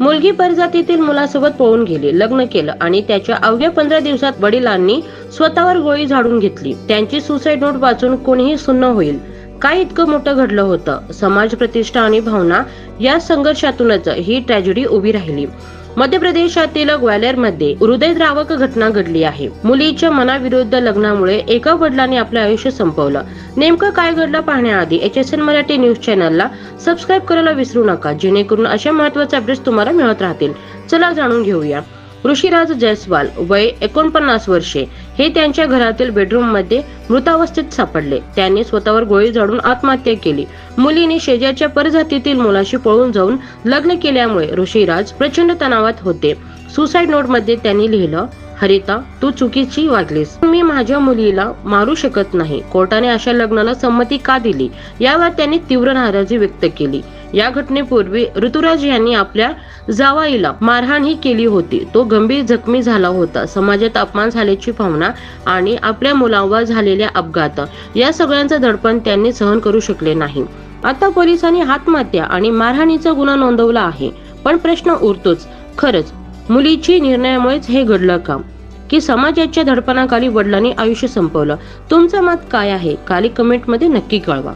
मुलगी परजातीतील मुलासोबत पळून गेली, लग्न केलं आणि त्याच्या अवघ्या 15 दिवसात वडिलांनी स्वतःवर गोळी झाडून घेतली. त्यांची सुसाईड नोट वाचून कोणीही सुन्न होईल. काय इतकं मोठं घडलं होतं? समाज, प्रतिष्ठा आणि भावना या संघर्षातूनच ही ट्रॅजेडी उभी राहिली. मध्य प्रदेशातील ग्वालेरमध्ये हृदयद्रावक घटना घडली आहे. मुलीच्या मनाविरुद्ध लग्नामुळे एका वडिलांनी आपलं आयुष्य संपवलं. नेमकं काय घडलं पाहण्याआधी HSN मराठी न्यूज चॅनलला सबस्क्राईब करायला विसरू नका, जेणेकरून अशा महत्त्वाचे अपडेट्स तुम्हाला मिळत राहतील. चला जाणून घेऊया. ऋषिराज जयस्वाल, वय 49 वर्षे, हे त्यांच्या घरातील बेडरूम मध्ये मृतावस्थेत सापडले. त्यांनी स्वतःवर गोळी झाडून आत्महत्या केली. मुलीने शेजारच्या परजातीतील मुलाशी पळून जाऊन लग्न केल्यामुळे ऋषिराज प्रचंड तणावात होते. सुसाईड नोट मध्ये त्यांनी लिहिलं, हरिता, तू चुकीची वागलीस. मी माझ्या मुलीला मारू शकत नाही. कोर्टाने अशा लग्नाला संमती का दिली, यावर त्यांनी तीव्र नाराजी व्यक्त केली. या घटनेपूर्वी ऋतुराज यांनी आपल्या जावाईला मारहाणही केली होती. तो गंभीर जखमी झाला होता. समाजात अपमान झाल्याची भावना आणि आपल्या मुलावर झालेल्या अपघात या सगळ्यांचं दडपण त्यांनी सहन करू शकले नाही. आता पोलिसांनी आत्महत्या आणि मारहाणीचा गुन्हा नोंदवला आहे. पण प्रश्न उरतोच, खरंच मुलीची निर्णयामुळेच हे घडलं का, की समाजाच्या दडपणाखाली वडिलांनी आयुष्य संपवलं? तुमचं मत काय आहे? खाली कमेंट मध्ये नक्की कळवा.